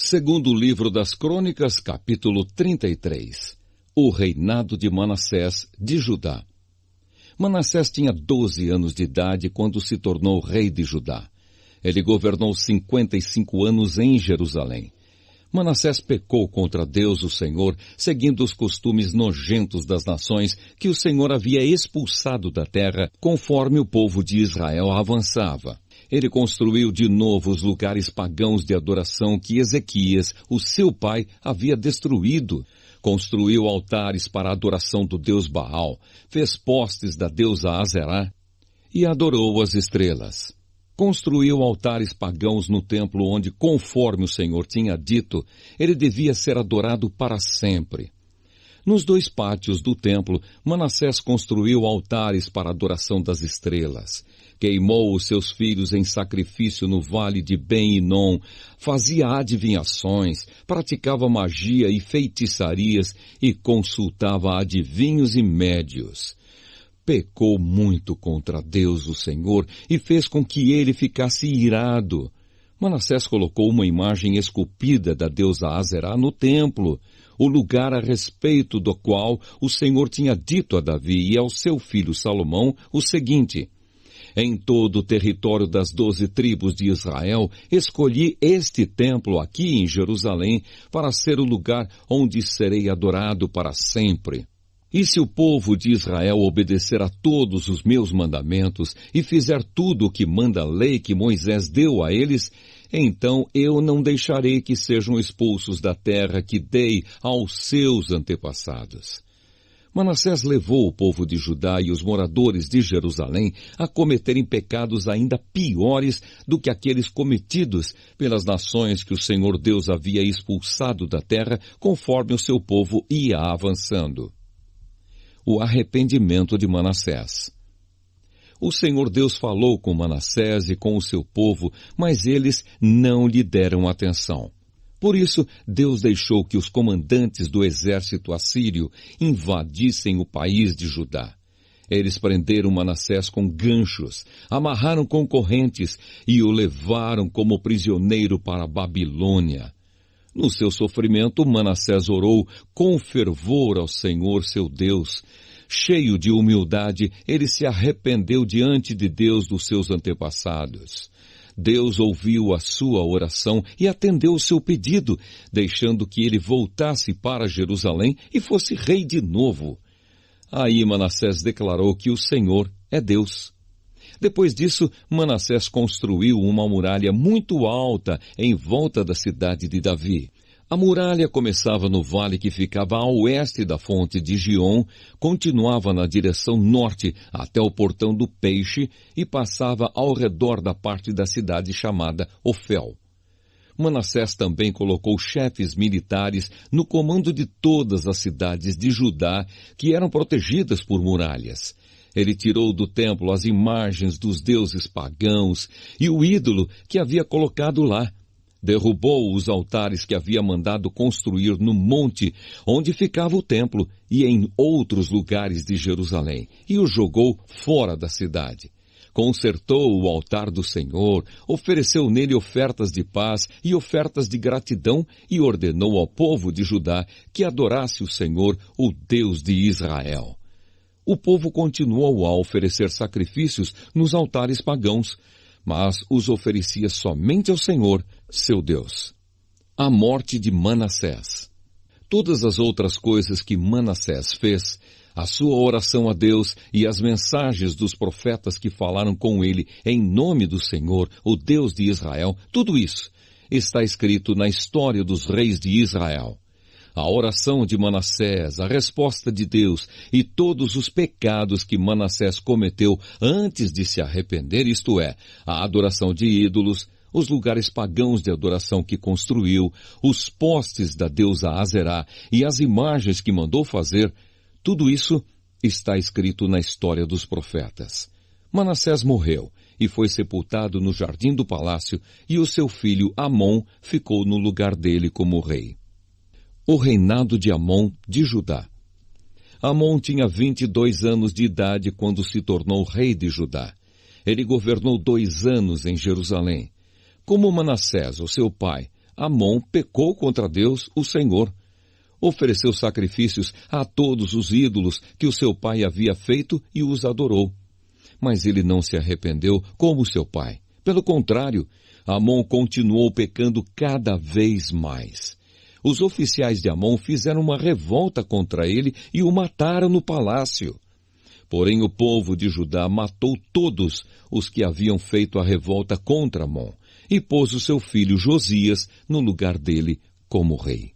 Segundo livro das Crônicas, capítulo 33. O reinado de Manassés de Judá. Manassés tinha 12 anos de idade quando se tornou rei de Judá. Ele governou 55 anos em Jerusalém. Manassés pecou contra Deus, o Senhor, seguindo os costumes nojentos das nações que o Senhor havia expulsado da terra, conforme o povo de Israel avançava. Ele construiu de novo os lugares pagãos de adoração que Ezequias, o seu pai, havia destruído. Construiu altares para a adoração do deus Baal, fez postes da deusa Azerá e adorou as estrelas. Construiu altares pagãos no templo onde, conforme o Senhor tinha dito, ele devia ser adorado para sempre. Nos 2 pátios do templo, Manassés construiu altares para a adoração das estrelas. Queimou os seus filhos em sacrifício no vale de Ben-Hinom, fazia adivinhações, praticava magia e feitiçarias e consultava adivinhos e médios. Pecou muito contra Deus, o Senhor, e fez com que ele ficasse irado. Manassés colocou uma imagem esculpida da deusa Azerá no templo, o lugar a respeito do qual o Senhor tinha dito a Davi e ao seu filho Salomão o seguinte: em todo o território das 12 tribos de Israel, escolhi este templo aqui em Jerusalém para ser o lugar onde serei adorado para sempre. E se o povo de Israel obedecer a todos os meus mandamentos e fizer tudo o que manda a lei que Moisés deu a eles, então eu não deixarei que sejam expulsos da terra que dei aos seus antepassados. Manassés levou o povo de Judá e os moradores de Jerusalém a cometerem pecados ainda piores do que aqueles cometidos pelas nações que o Senhor Deus havia expulsado da terra conforme o seu povo ia avançando. O arrependimento de Manassés. O Senhor Deus falou com Manassés e com o seu povo, mas eles não lhe deram atenção. Por isso, Deus deixou que os comandantes do exército assírio invadissem o país de Judá. Eles prenderam Manassés com ganchos, amarraram com correntes e o levaram como prisioneiro para a Babilônia. No seu sofrimento, Manassés orou com fervor ao Senhor seu Deus. Cheio de humildade, ele se arrependeu diante de Deus dos seus antepassados. Deus ouviu a sua oração e atendeu o seu pedido, deixando que ele voltasse para Jerusalém e fosse rei de novo. Aí Manassés declarou que o Senhor é Deus. Depois disso, Manassés construiu uma muralha muito alta em volta da cidade de Davi. A muralha começava no vale que ficava a oeste da fonte de Giom, continuava na direção norte até o portão do Peixe e passava ao redor da parte da cidade chamada Ofel. Manassés também colocou chefes militares no comando de todas as cidades de Judá que eram protegidas por muralhas. Ele tirou do templo as imagens dos deuses pagãos e o ídolo que havia colocado lá. Derrubou os altares que havia mandado construir no monte onde ficava o templo e em outros lugares de Jerusalém, e o jogou fora da cidade. Consertou o altar do Senhor, ofereceu nele ofertas de paz e ofertas de gratidão e ordenou ao povo de Judá que adorasse o Senhor, o Deus de Israel. O povo continuou a oferecer sacrifícios nos altares pagãos, mas os oferecia somente ao Senhor, seu Deus. A morte de Manassés. Todas as outras coisas que Manassés fez, a sua oração a Deus e as mensagens dos profetas que falaram com ele em nome do Senhor, o Deus de Israel, tudo isso está escrito na história dos reis de Israel. A oração de Manassés, a resposta de Deus e todos os pecados que Manassés cometeu antes de se arrepender, isto é, a adoração de ídolos, os lugares pagãos de adoração que construiu, os postes da deusa Azerá e as imagens que mandou fazer, tudo isso está escrito na história dos profetas. Manassés morreu e foi sepultado no jardim do palácio, e o seu filho Amon ficou no lugar dele como rei. O reinado de Amon de Judá. Amon tinha 22 anos de idade quando se tornou rei de Judá. Ele governou 2 anos em Jerusalém. Como Manassés, o seu pai, Amon pecou contra Deus, o Senhor. Ofereceu sacrifícios a todos os ídolos que o seu pai havia feito e os adorou. Mas ele não se arrependeu como seu pai. Pelo contrário, Amon continuou pecando cada vez mais. Os oficiais de Amon fizeram uma revolta contra ele e o mataram no palácio. Porém, o povo de Judá matou todos os que haviam feito a revolta contra Amon e pôs o seu filho Josias no lugar dele como rei.